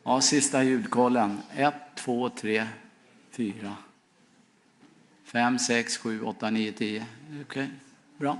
Ja, sista ljudkollen. 1, 2, 3, 4, 5, 6, 7, 8, 9, 10. Okej, bra.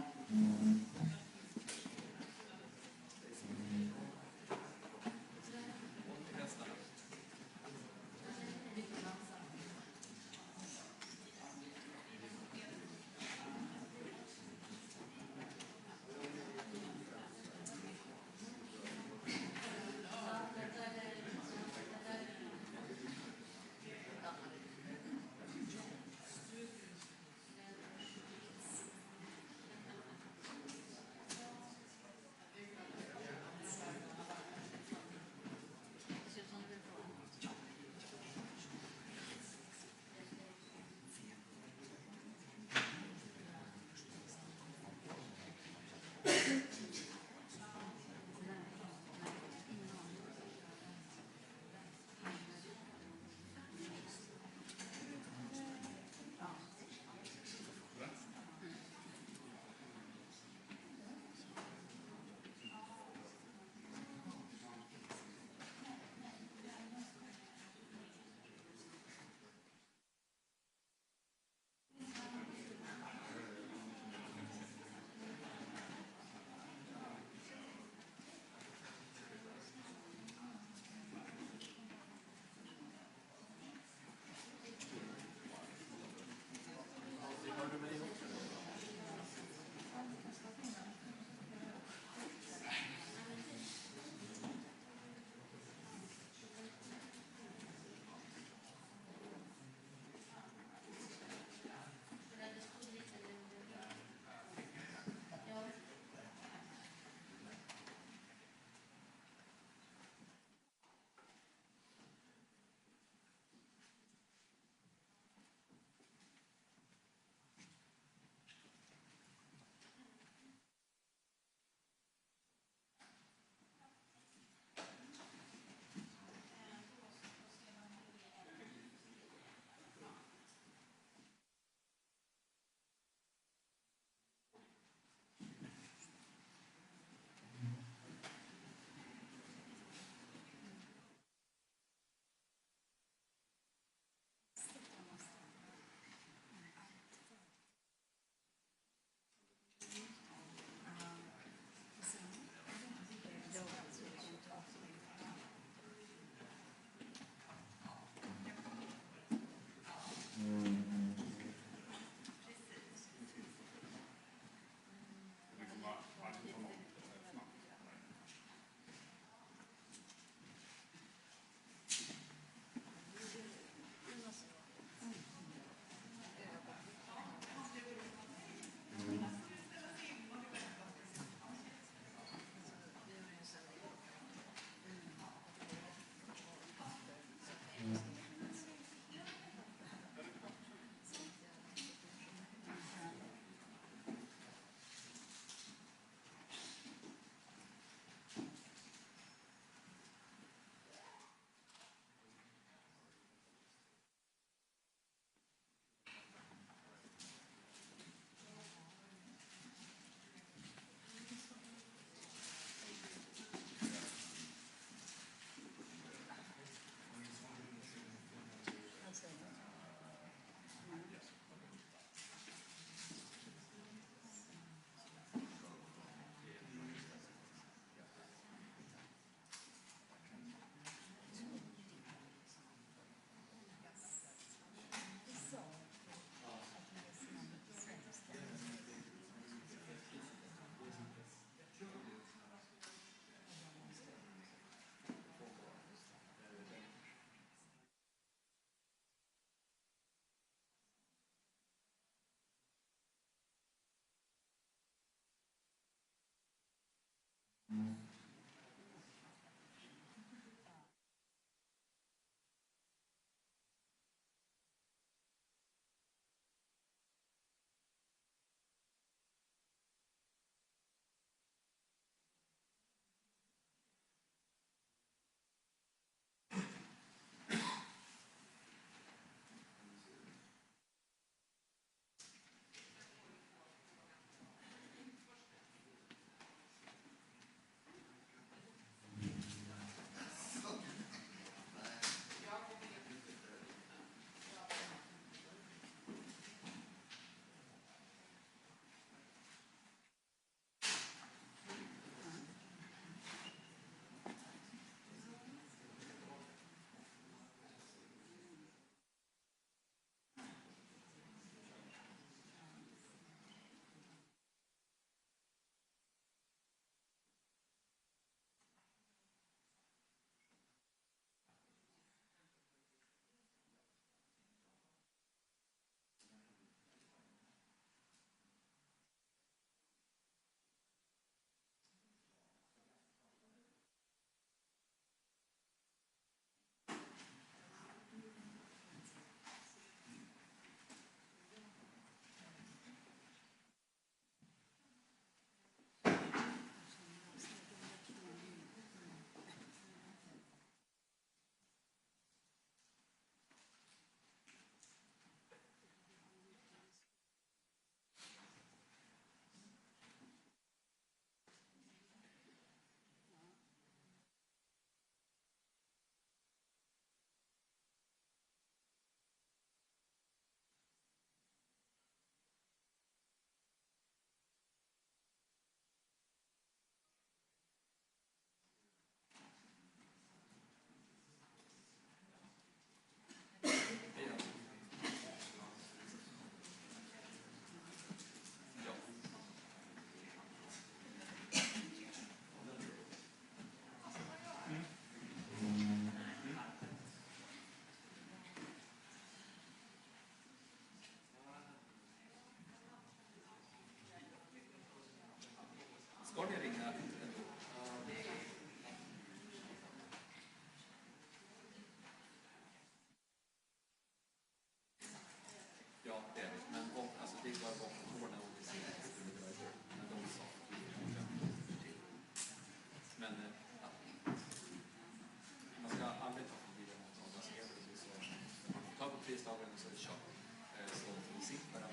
som sitter med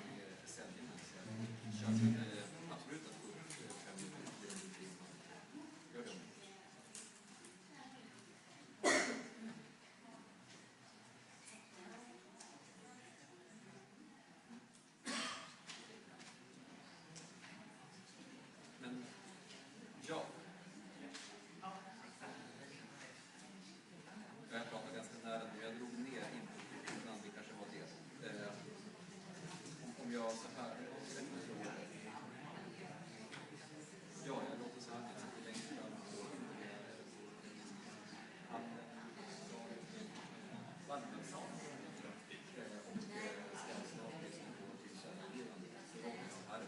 säljningen. Så jag skulle absolut att gå upp 5 minuter under tiden man gör det. Men ja. Jag pratade ganska nära nu. Jag drog ner innan det kanske var det. Om jag så här... Ja, jag låter så här. Jag sitter längst fram på handen. Varmensam. Och ska snart lyssna på tillkännagivande. Så låter jag här.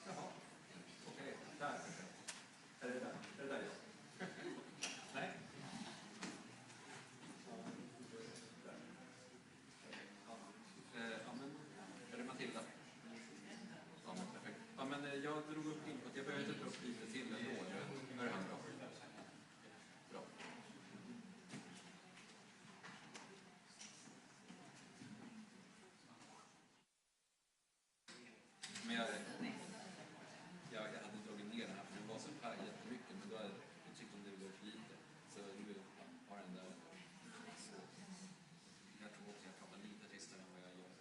Jaha. Okej, där. Är det där? Är det där jag? Nej? Ja, men är det Matilda? Ja, men perfekt. Ja, men jag drog upp input. Jag behöver ta upp lite till ändå. Är det här bra? Bra. Men jag hade dragit ner det här för det var så här jättemycket, men då tyckte de det var för lite. Så nu har den där så jag tror också jag pratar lite tystare än vad jag gör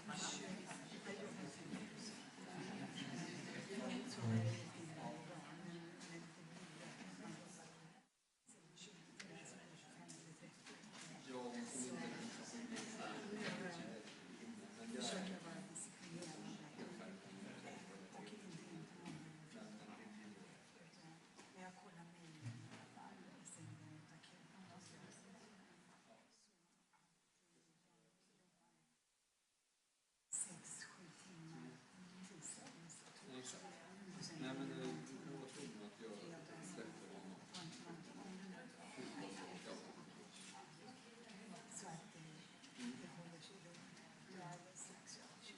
men nej, men det var tvungen att jag släppte honom. Så att det håller sig lugnt. Jag är alldeles strax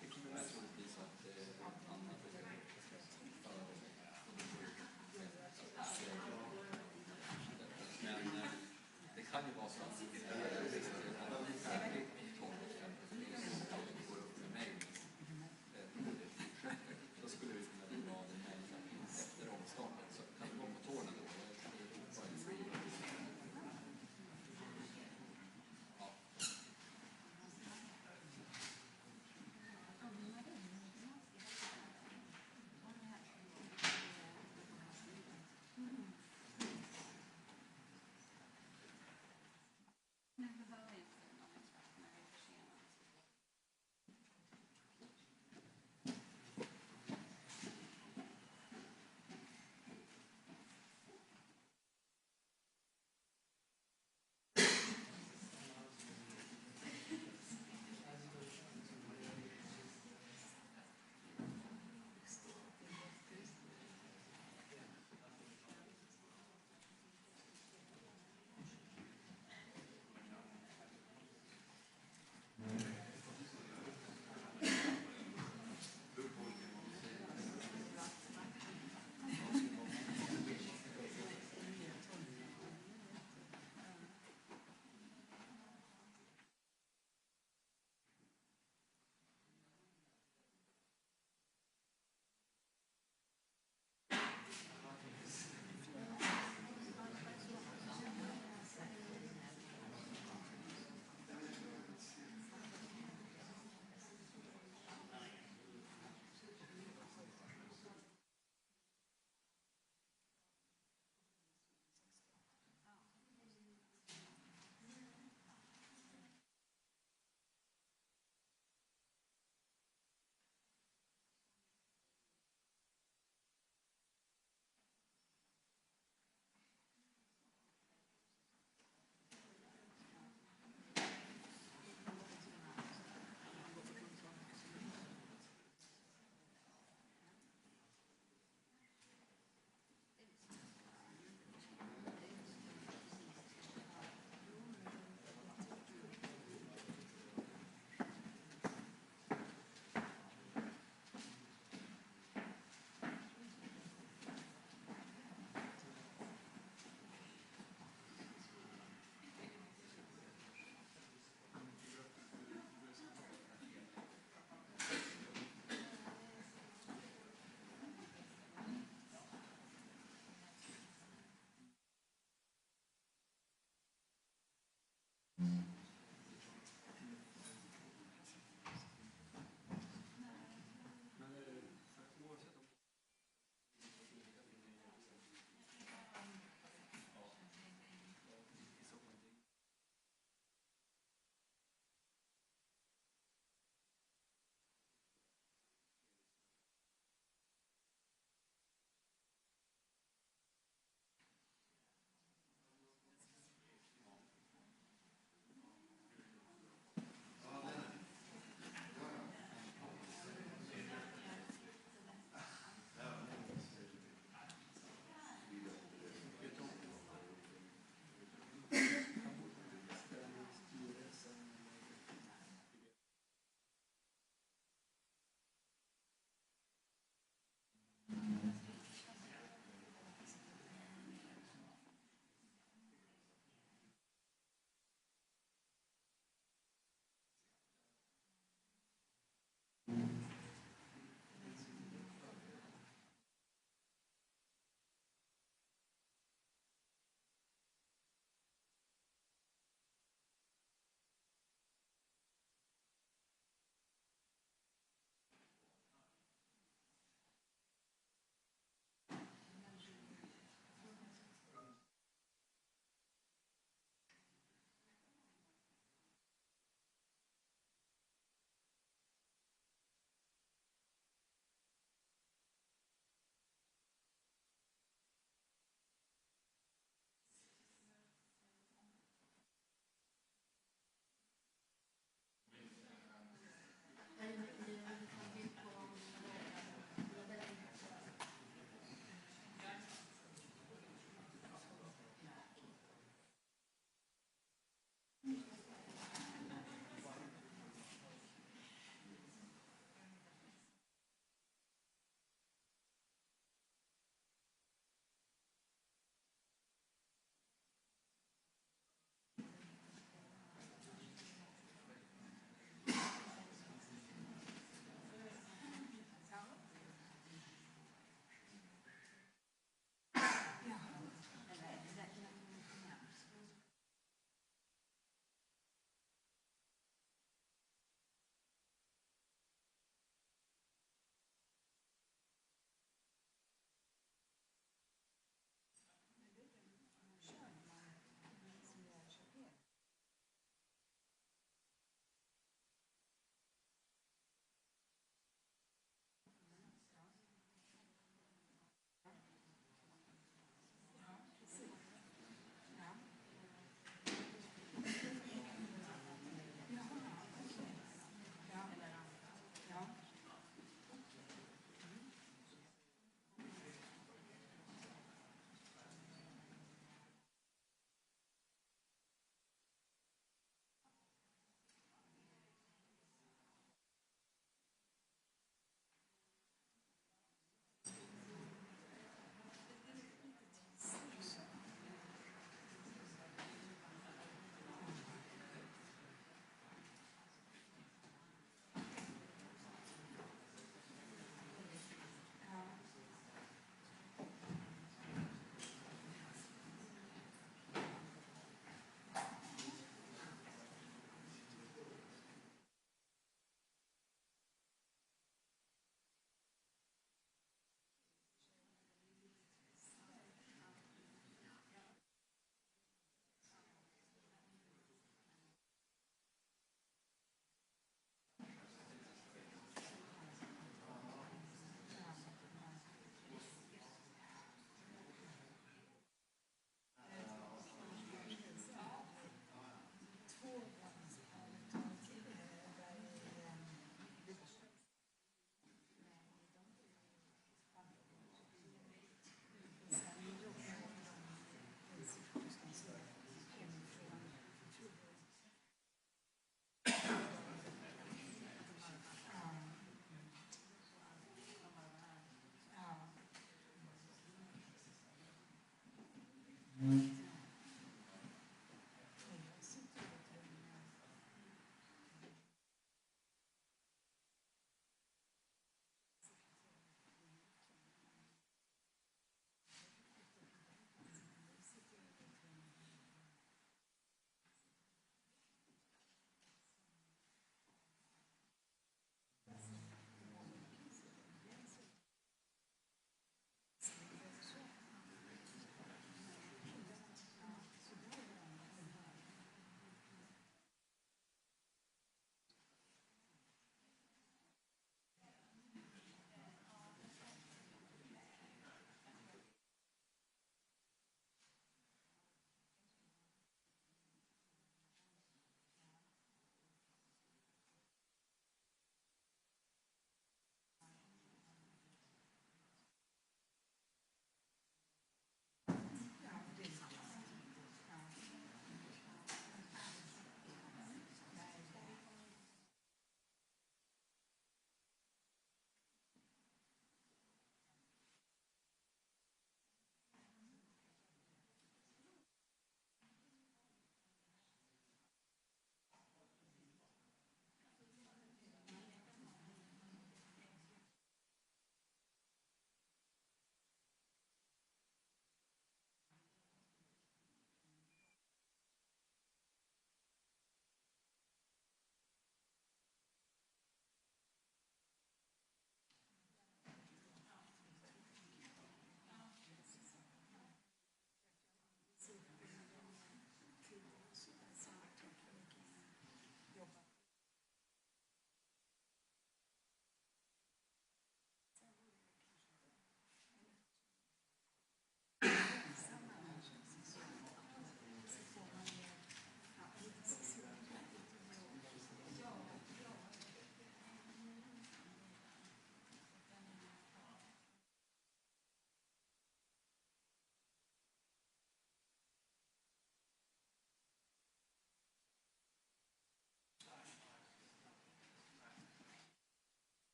det kommer med troligtvis att annat men det kan ju vara så att det är färdigt 12.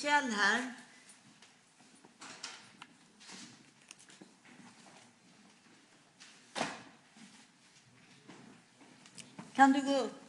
Kjell här. Kan du gå upp?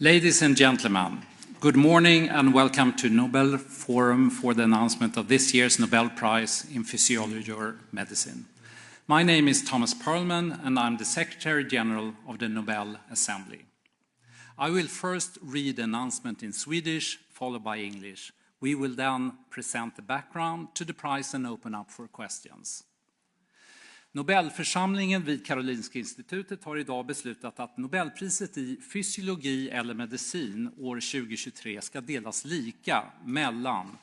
Ladies and gentlemen, good morning and welcome to Nobel Forum for the announcement of this year's Nobel Prize in Physiology or Medicine. My name is Thomas Perlman and I'm the Secretary General of the Nobel Assembly. I will first read the announcement in Swedish, followed by English. We will then present the background to the prize and open up for questions. Nobelförsamlingen vid Karolinska institutet har idag beslutat att Nobelpriset i fysiologi eller medicin år 2023 ska delas lika mellan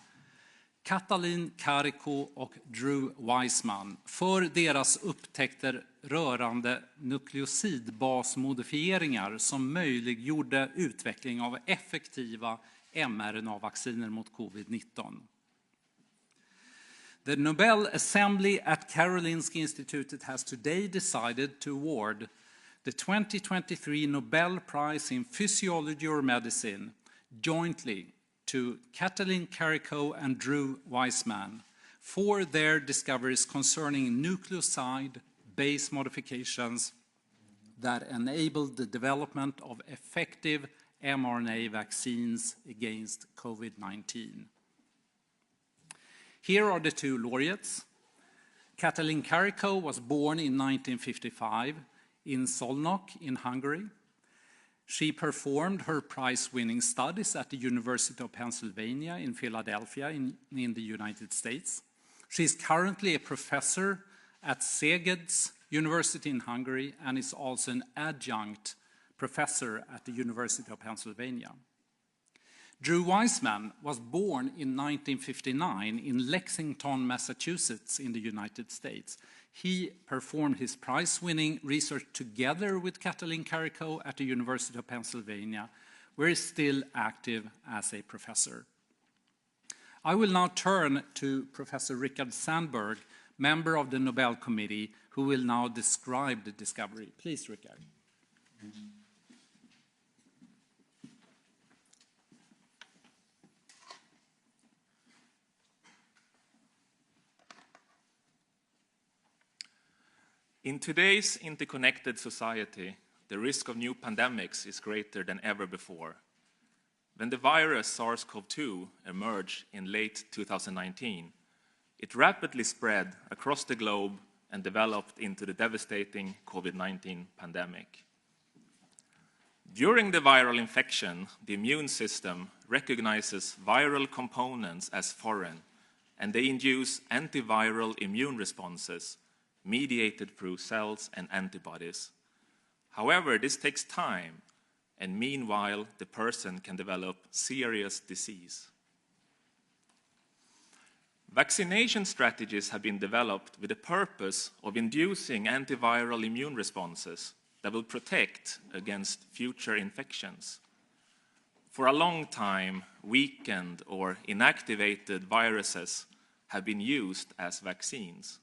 Katalin Karikó och Drew Weissman för deras upptäckter rörande nukleosidbasmodifieringar som möjliggjorde utveckling av effektiva mRNA-vacciner mot covid-19. The Nobel Assembly at Karolinska Institutet has today decided to award the 2023 Nobel Prize in Physiology or Medicine jointly to Katalin Karikó and Drew Weissman for their discoveries concerning nucleoside base modifications that enabled the development of effective mRNA vaccines against COVID-19. Here are the two laureates. Katalin Karikó was born in 1955 in Szolnok in Hungary. She performed her prize-winning studies at the University of Pennsylvania in Philadelphia in the United States. She is currently a professor at Szeged's University in Hungary and is also an adjunct professor at the University of Pennsylvania. Drew Weissman was born in 1959 in Lexington, Massachusetts in the United States. He performed his prize-winning research together with Katalin Karikó at the University of Pennsylvania, where he is still active as a professor. I will now turn to Professor Richard Sandberg, member of the Nobel Committee, who will now describe the discovery. Please, Rickard. In today's interconnected society, the risk of new pandemics is greater than ever before. When the virus SARS-CoV-2 emerged in late 2019, it rapidly spread across the globe and developed into the devastating COVID-19 pandemic. During the viral infection, the immune system recognizes viral components as foreign, and they induce antiviral immune responses mediated through cells and antibodies. However, this takes time, and meanwhile, the person can develop serious disease. Vaccination strategies have been developed with the purpose of inducing antiviral immune responses that will protect against future infections. For a long time, weakened or inactivated viruses have been used as vaccines.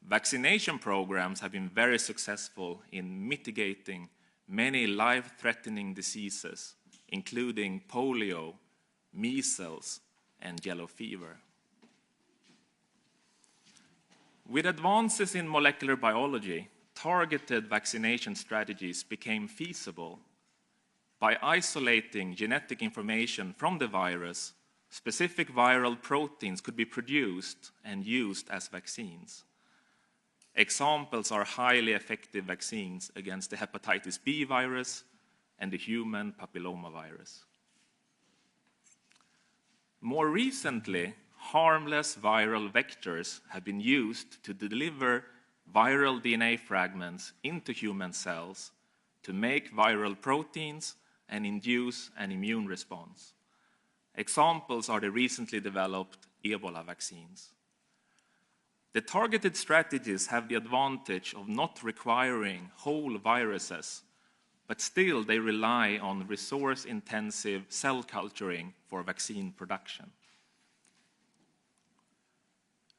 Vaccination programs have been very successful in mitigating many life-threatening diseases, including polio, measles, and yellow fever. With advances in molecular biology, targeted vaccination strategies became feasible. By isolating genetic information from the virus, specific viral proteins could be produced and used as vaccines. Examples are highly effective vaccines against the hepatitis B virus and the human papillomavirus. More recently, harmless viral vectors have been used to deliver viral DNA fragments into human cells to make viral proteins and induce an immune response. Examples are the recently developed Ebola vaccines. The targeted strategies have the advantage of not requiring whole viruses, but still they rely on resource-intensive cell culturing for vaccine production.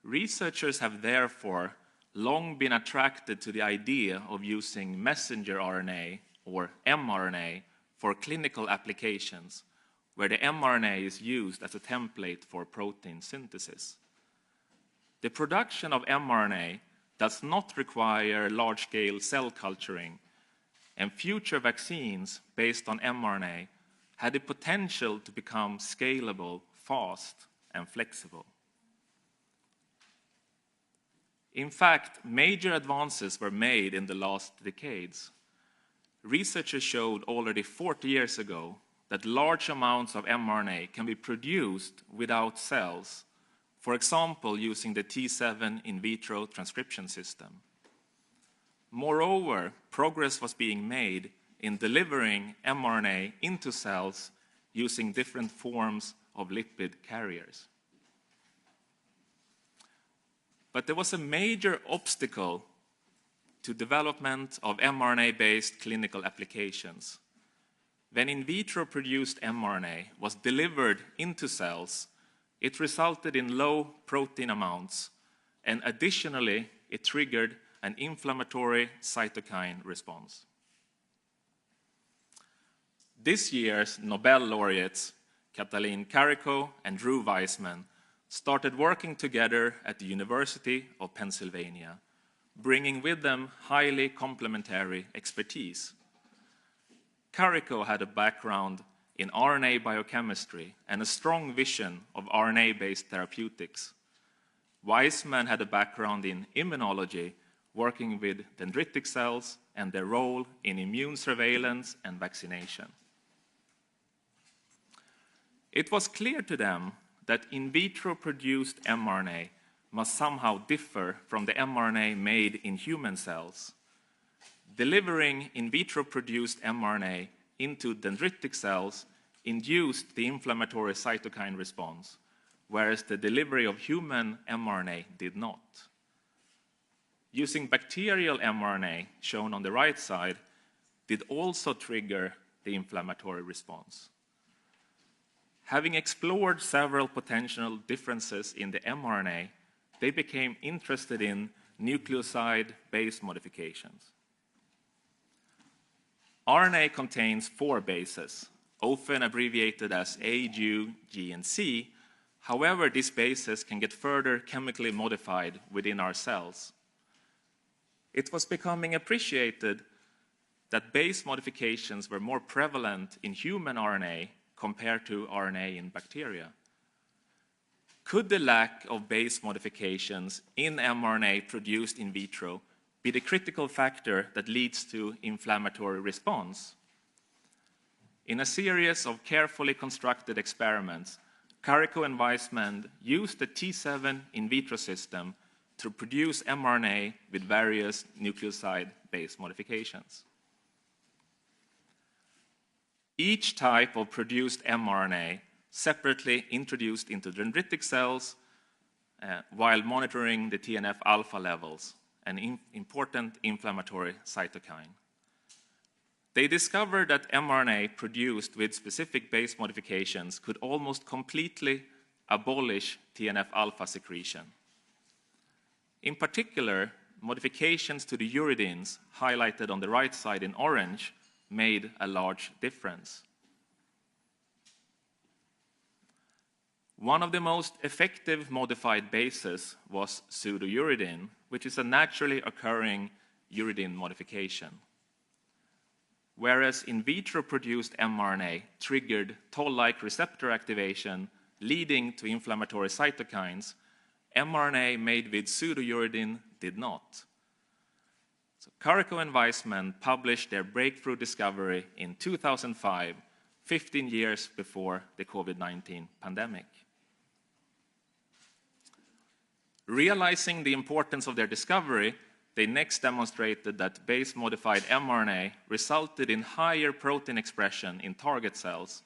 Researchers have therefore long been attracted to the idea of using messenger RNA, or mRNA, for clinical applications, where the mRNA is used as a template for protein synthesis. The production of mRNA does not require large-scale cell culturing, and future vaccines based on mRNA had the potential to become scalable, fast, and flexible. In fact, major advances were made in the last decades. Researchers showed already 40 years ago that large amounts of mRNA can be produced without cells, for example, using the T7 in vitro transcription system. Moreover, progress was being made in delivering mRNA into cells using different forms of lipid carriers. But there was a major obstacle to development of mRNA-based clinical applications. When in vitro produced mRNA was delivered into cells, it resulted in low protein amounts, and additionally, it triggered an inflammatory cytokine response. This year's Nobel laureates, Katalin Karikó and Drew Weissman, started working together at the University of Pennsylvania, bringing with them highly complementary expertise. Karikó had a background in RNA biochemistry and a strong vision of RNA-based therapeutics. Weissman had a background in immunology, working with dendritic cells and their role in immune surveillance and vaccination. It was clear to them that in vitro produced mRNA must somehow differ from the mRNA made in human cells. Delivering in vitro produced mRNA into dendritic cells induced the inflammatory cytokine response, whereas the delivery of human mRNA did not. Using bacterial mRNA, shown on the right side, did also trigger the inflammatory response. Having explored several potential differences in the mRNA, they became interested in nucleoside base modifications. RNA contains 4 bases, often abbreviated as A, U, G, and C. However, these bases can get further chemically modified within our cells. It was becoming appreciated that base modifications were more prevalent in human RNA compared to RNA in bacteria. Could the lack of base modifications in mRNA produced in vitro be the critical factor that leads to inflammatory response? In a series of carefully constructed experiments, Carrico and Weissman used the T7 in vitro system to produce mRNA with various nucleoside base modifications. Each type of produced mRNA separately introduced into dendritic cells while monitoring the TNF-alpha levels, an important inflammatory cytokine. They discovered that mRNA produced with specific base modifications could almost completely abolish TNF-alpha secretion. In particular, modifications to the uridines, highlighted on the right side in orange, made a large difference. One of the most effective modified bases was pseudouridine, which is a naturally occurring uridine modification. Whereas in vitro produced mRNA triggered toll-like receptor activation, leading to inflammatory cytokines, mRNA made with pseudouridine did not. So Carrico and Weissman published their breakthrough discovery in 2005, 15 years before the COVID-19 pandemic. Realizing the importance of their discovery, they next demonstrated that base-modified mRNA resulted in higher protein expression in target cells,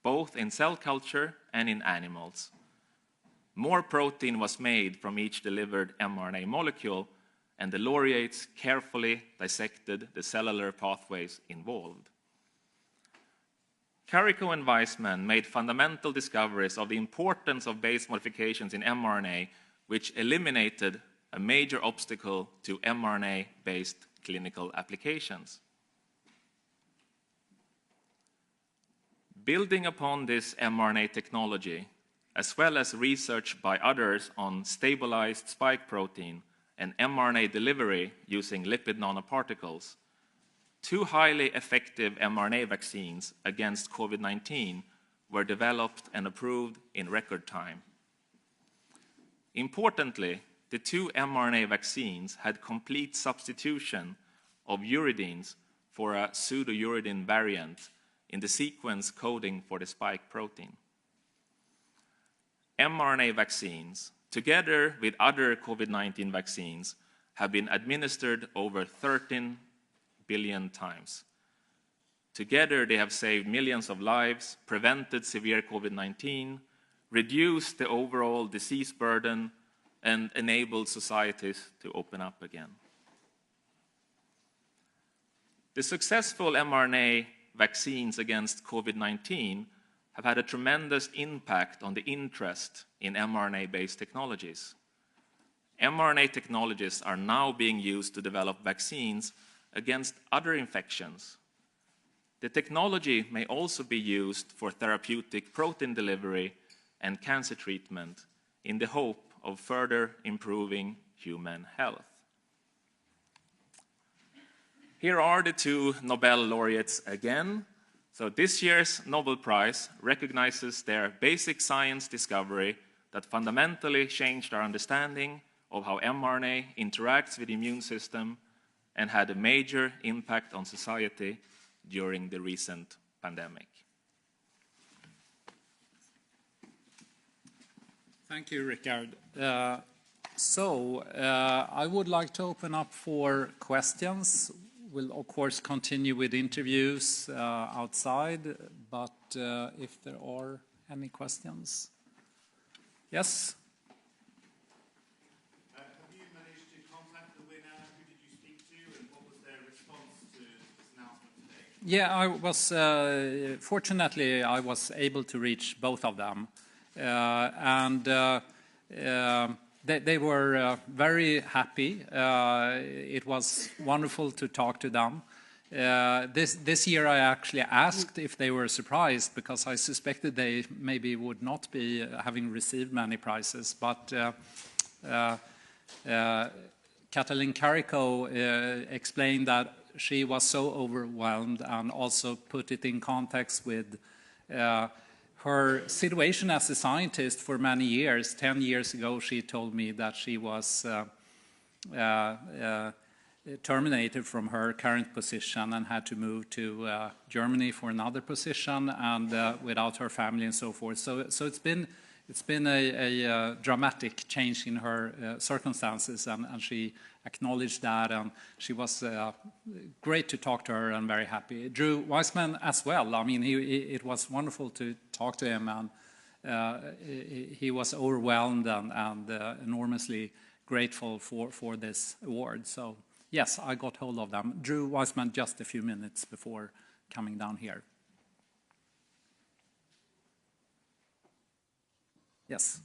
both in cell culture and in animals. More protein was made from each delivered mRNA molecule, and the laureates carefully dissected the cellular pathways involved. Carrico and Weissman made fundamental discoveries of the importance of base modifications in mRNA, which eliminated a major obstacle to mRNA-based clinical applications. Building upon this mRNA technology, as well as research by others on stabilized spike protein and mRNA delivery using lipid nanoparticles, 2 highly effective mRNA vaccines against COVID-19 were developed and approved in record time. Importantly, the 2 mRNA vaccines had complete substitution of uridines for a pseudouridine variant in the sequence coding for the spike protein. mRNA vaccines, together with other COVID-19 vaccines, have been administered over 13 billion times. Together, they have saved millions of lives, prevented severe COVID-19, reduced the overall disease burden, and enabled societies to open up again. The successful mRNA vaccines against COVID-19 have had a tremendous impact on the interest in mRNA-based technologies. mRNA technologies are now being used to develop vaccines against other infections. The technology may also be used for therapeutic protein delivery and cancer treatment in the hope of further improving human health. Here are the 2 Nobel laureates again. So this year's Nobel Prize recognizes their basic science discovery that fundamentally changed our understanding of how mRNA interacts with the immune system and had a major impact on society during the recent pandemic. Thank you, Richard. I would like to open up for questions. We'll, of course, continue with interviews outside, but if there are any questions. Yes? Have you managed to contact the winner? Who did you speak to, and what was their response to this announcement today? Yeah, I was, fortunately, I was able to reach both of them. they were very happy. It was wonderful to talk to them. This year I actually asked if they were surprised, because I suspected they maybe would not be having received many prizes. But Katalin Karikó explained that she was so overwhelmed, and also put it in context with her situation as a scientist for many years. 10 years ago, she told me that she was terminated from her current position and had to move to Germany for another position, and without her family and so forth. So it's been a dramatic change in her circumstances, and she acknowledged that, and she was great to talk to her and very happy. Drew Weissman as well. I mean, it was wonderful to talk to him, and he was overwhelmed and enormously grateful for this award. So yes, I got hold of them. Drew Weissman just a few minutes before coming down here. Yes.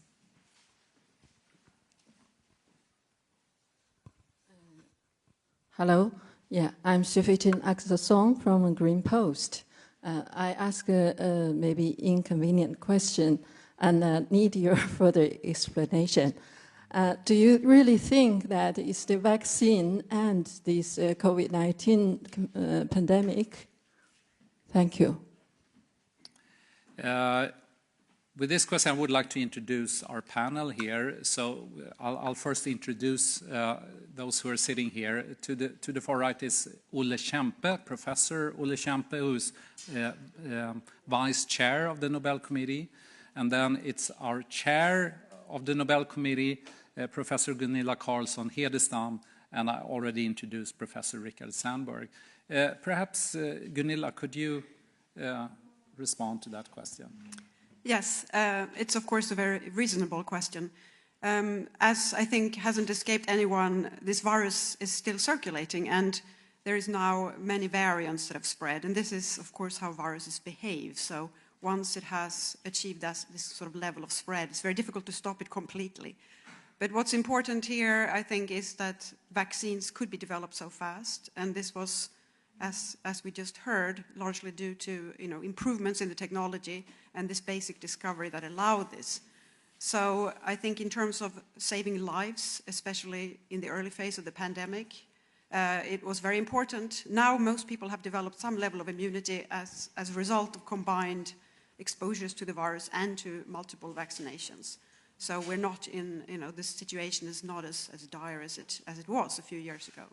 Hello. Yeah, I'm Shifitin Aksasong from Green Post. I ask a maybe inconvenient question and need your further explanation. Do you really think that it's the vaccine and this COVID-19 pandemic? Thank you. With this question, I would like to introduce our panel here. So I'll first introduce those who are sitting here. To the far right is Olle Kempe, Professor Olle Kempe, who's Vice Chair of the Nobel Committee. And then it's our Chair of the Nobel Committee, Professor Gunilla Carlsson-Hedestam, and I already introduced Professor Richard Sandberg. Perhaps, Gunilla, could you respond to that question? Yes, it's of course a very reasonable question. As I think hasn't escaped anyone, this virus is still circulating, and there is now many variants that have spread, and this is of course how viruses behave. So once it has achieved this sort of level of spread, it's very difficult to stop it completely. But what's important here, I think, is that vaccines could be developed so fast, and this was, as we just heard, largely due to improvements in the technology and this basic discovery that allowed this. So I think in terms of saving lives, especially in the early phase of the pandemic, it was very important. Now most people have developed some level of immunity as a result of combined exposures to the virus and to multiple vaccinations. So we're not in, this situation is not as dire as it was a few years ago.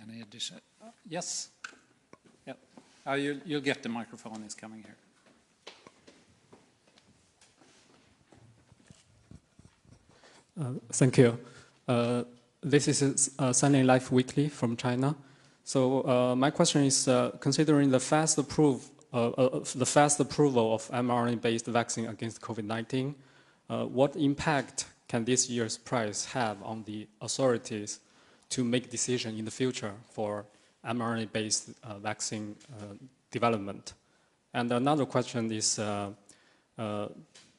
Any addition? Yes. Yeah. You'll get the microphone. It's coming here. Thank you. This is Sunday Life Weekly from China. So my question is, considering the fast approval of mRNA-based vaccine against COVID-19, what impact can this year's prize have on the authorities to make decisions in the future for mRNA-based vaccine development? And another question is,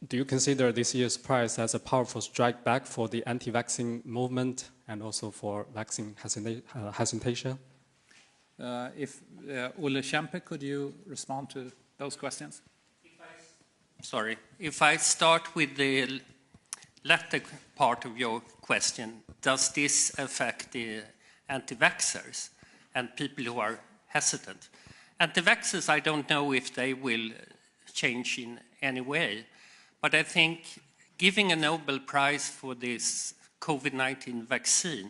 do you consider this year's prize as a powerful strike back for the anti-vaccine movement and also for vaccine hesitation? Olle Kempe, could you respond to those questions? If I start with the latter part of your question, does this affect the anti-vaxxers and people who are hesitant? Anti-vaxxers, I don't know if they will change in any way, but I think giving a Nobel Prize for this COVID-19 vaccine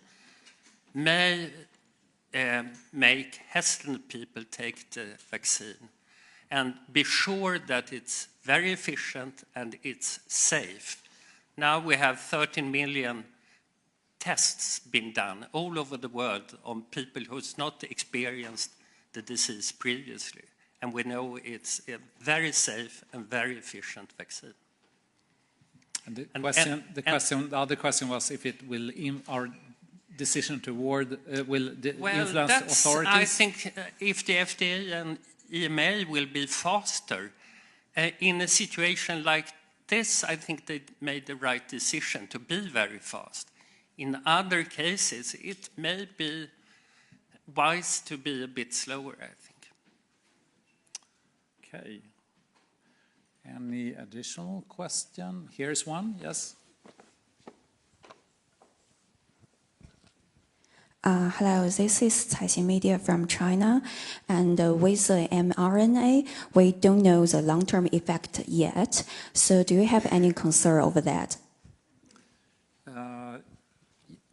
may make hesitant people take the vaccine and be sure that it's very efficient and it's safe. Now we have 13 million tests being done all over the world on people who's not experienced the disease previously. And we know it's a very safe and very efficient vaccine. And the other question was if it will, our decision toward, will influence authorities? I think if the FDA and EMA will be faster in a situation like this, I think they made the right decision to be very fast. In other cases, it may be wise to be a bit slower, I think. Okay. Any additional question? Here's one, yes. Hello, this is Caixin Media from China. And with the mRNA, we don't know the long-term effect yet. So do you have any concern over that?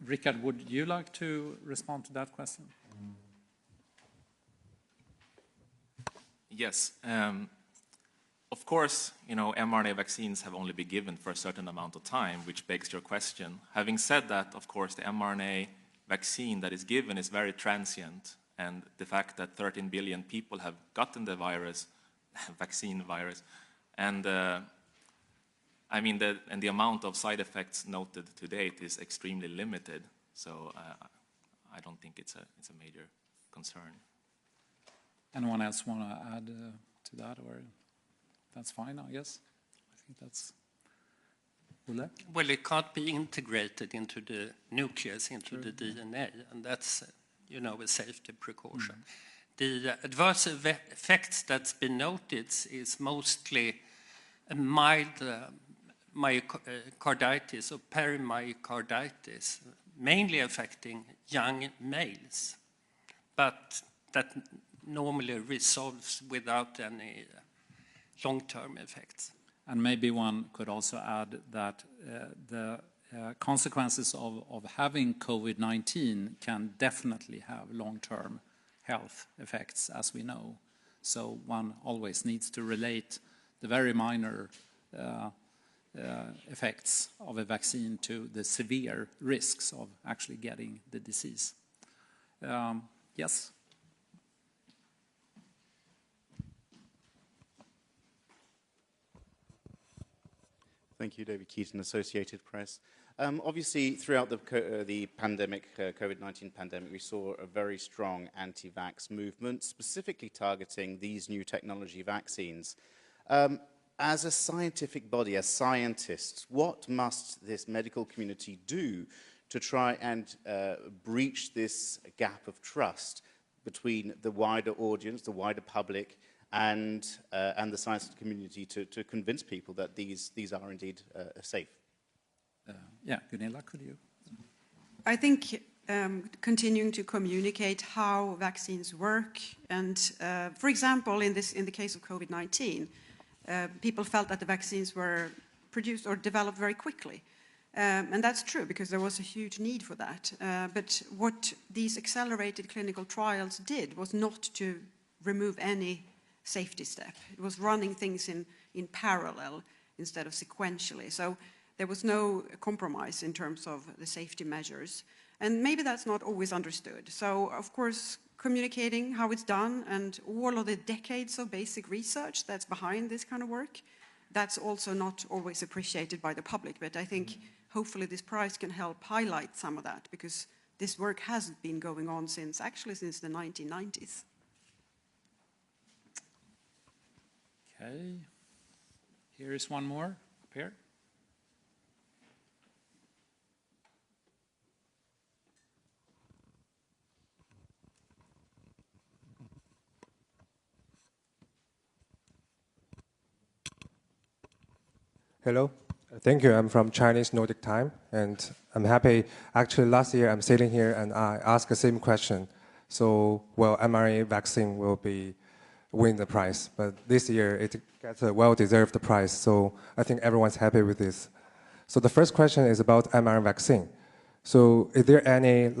Richard, would you like to respond to that question? Yes. Of course, mRNA vaccines have only been given for a certain amount of time, which begs your question. Having said that, of course, the mRNA vaccine that is given is very transient, and the fact that 13 billion people have gotten the virus, vaccine virus, and the amount of side effects noted to date is extremely limited. So I don't think it's a major concern. Anyone else want to add to that, or that's fine, I guess? I think that's Olle? Well, it can't be integrated into the nucleus, into the DNA, and that's, a safety precaution. The adverse effects that's been noted is mostly a mild myocarditis or perimyocarditis, mainly affecting young males, but that normally resolves without any long-term effects. And maybe one could also add that the consequences of having COVID-19 can definitely have long-term health effects, as we know. So one always needs to relate the very minor effects of a vaccine to the severe risks of actually getting the disease. Yes? Thank you, David Keaton, Associated Press. Obviously, throughout the pandemic, COVID-19 pandemic, we saw a very strong anti-vax movement, specifically targeting these new technology vaccines. As a scientific body, as scientists, what must this medical community do to try and breach this gap of trust between the wider audience, the wider public, and the science community to convince people that these are indeed safe? Yeah, Gunilla, could you? I think continuing to communicate how vaccines work, and for example, in the case of COVID-19, people felt that the vaccines were produced or developed very quickly. And that's true, because there was a huge need for that. But what these accelerated clinical trials did was not to remove any safety step. It was running things in parallel instead of sequentially. So there was no compromise in terms of the safety measures. And maybe that's not always understood. So, of course, communicating how it's done and all of the decades of basic research that's behind this kind of work, that's also not always appreciated by the public. But I think hopefully this prize can help highlight some of that, because this work has been going on since the 1990s. Okay. Here is one more up here. Hello. Thank you. I'm from Chinese Nordic Time, and I'm happy. Actually, last year I'm sitting here and I asked the same question. So, well, mRNA vaccine will win the prize, but this year it gets a well-deserved prize. So I think everyone's happy with this. So the first question is about mRNA vaccine. So is there any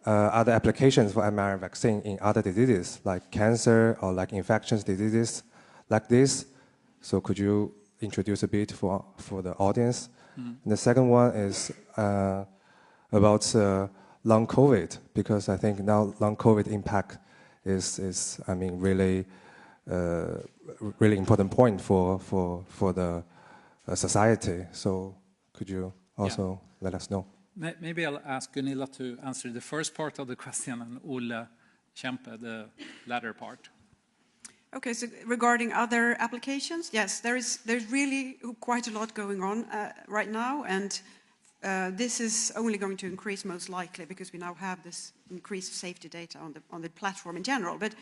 other applications for mRNA vaccine in other diseases like cancer or like infectious diseases like this? So could you introduce a bit for the audience? And the second one is about long COVID, because I think now long COVID impact is really important point for the society. So could you also let us know? Maybe I'll ask Gunilla to answer the first part of the question and Olle Kempe the latter part. Okay, so regarding other applications, yes, there's really quite a lot going on right now, and this is only going to increase most likely because we now have this increased safety data on the platform in general. But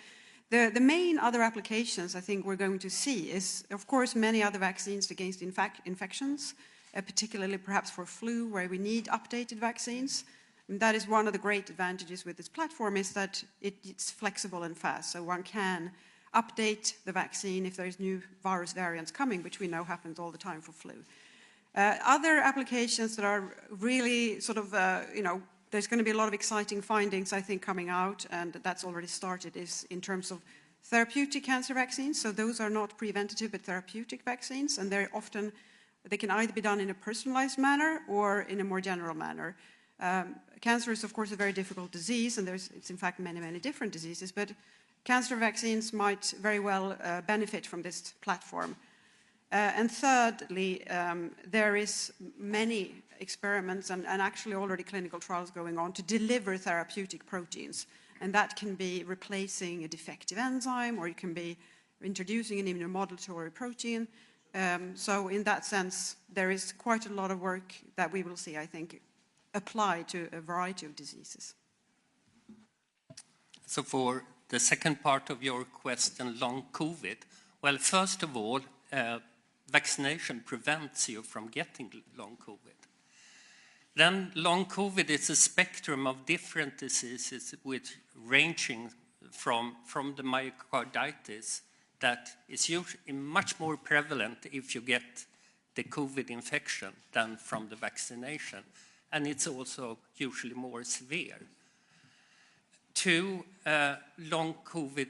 the main other applications I think we're going to see is, of course, many other vaccines against infections, particularly perhaps for flu, where we need updated vaccines. And that is one of the great advantages with this platform, is that it's flexible and fast, so one can update the vaccine if there's new virus variants coming, which we know happens all the time for flu. Other applications that are really sort of, there's going to be a lot of exciting findings, I think, coming out, and that's already started, is in terms of therapeutic cancer vaccines. So those are not preventative, but therapeutic vaccines, and they can either be done in a personalized manner or in a more general manner. Cancer is, of course, a very difficult disease, and it's in fact many, many different diseases, but cancer vaccines might very well benefit from this platform. And thirdly, there is many experiments and actually already clinical trials going on to deliver therapeutic proteins. And that can be replacing a defective enzyme, or it can be introducing an immunomodulatory protein. So in that sense, there is quite a lot of work that we will see, I think, applied to a variety of diseases. So for the second part of your question, long COVID, well, first of all, vaccination prevents you from getting long COVID. Then long COVID is a spectrum of different diseases, which ranging from the myocarditis that is usually much more prevalent if you get the COVID infection than from the vaccination. And it's also usually more severe. To long COVID,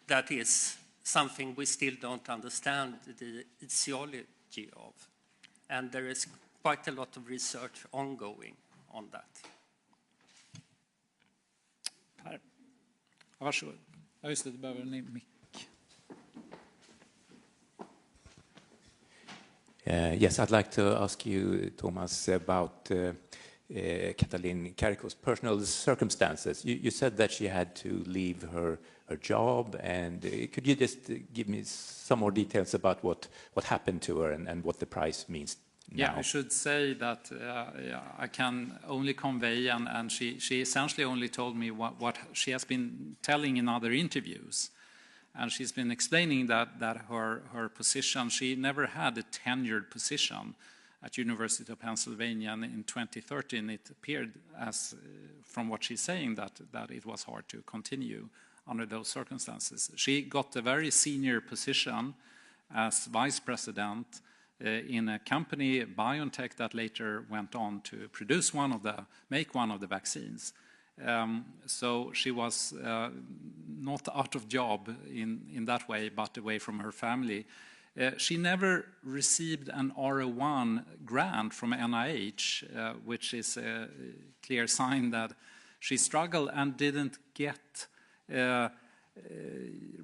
that is something we still don't understand the etiology of. And there is quite a lot of research ongoing on that. Per. Varsågod. Ja, just det, du behöver en mick. Yes, I'd like to ask you, Thomas, about Katalin Karikó's personal circumstances. You said that she had to leave her job, and could you just give me some more details about what happened to her and what the prize means now? Yeah, I should say that I can only convey, and she essentially only told me what she has been telling in other interviews. And she's been explaining that her position, she never had a tenured position at University of Pennsylvania, and in 2013 it appeared as, from what she's saying, that it was hard to continue under those circumstances. She got a very senior position as vice president in a company, BioNTech, that later went on to make one of the vaccines. So she was not out of job in that way, but away from her family. She never received an R01 grant from NIH, which is a clear sign that she struggled and didn't get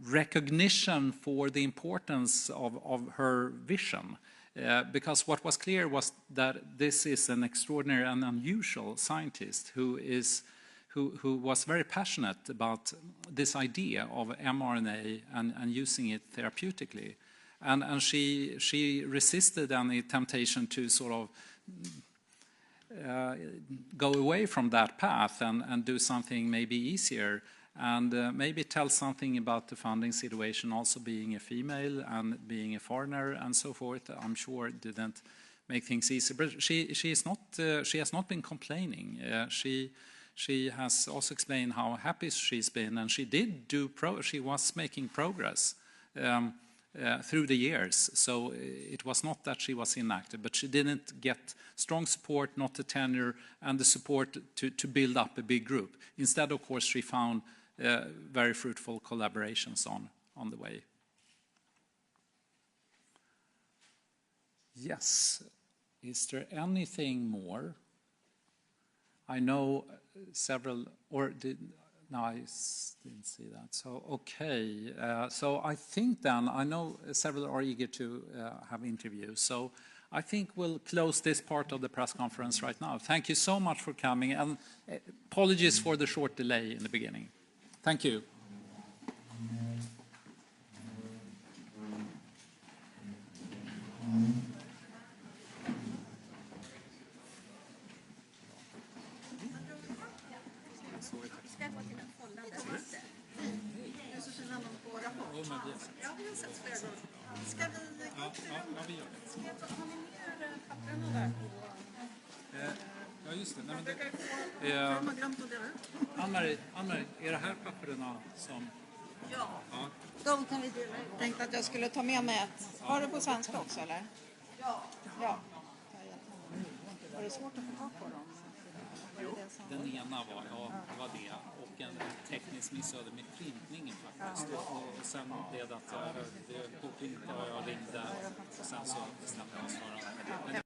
recognition for the importance of her vision. Because what was clear was that this is an extraordinary and unusual scientist who was very passionate about this idea of mRNA and using it therapeutically. And she resisted any temptation to sort of go away from that path and do something maybe easier, and maybe tell something about the funding situation, also being a female and being a foreigner and so forth. I'm sure didn't make things easier. But she has not been complaining. She has also explained how happy she's been, and she was making progress through the years. So it was not that she was inactive, but she didn't get strong support, not the tenure, and the support to build up a big group. Instead, of course, she found very fruitful collaborations on the way. Yes. Is there anything more? I know several, no, I didn't see that. So, okay. So I think then, I know several are eager to have interviews. So I think we'll close this part of the press conference right now. Thank you so much for coming, and apologies for the short delay in the beginning. Thank you. har sett flera gånger. Ska vi gå upp till rummet? Ja, vi gör det. Har ni mer papperna där? Ja, just det. Nej, men De har glömt att dela ut. Ann-Marie, är det här papperna som... Ja, de kan vi dela ut. Tänkte att jag skulle ta med mig ett. Var det på svenska också eller? Ja. Var det svårt att få tag på dem? Den ena var, det var det. Och en teknisk missöde med printningen faktiskt. Och sen blev det att jag påprintade och jag ringde. Och sen så bestämde jag oss för att...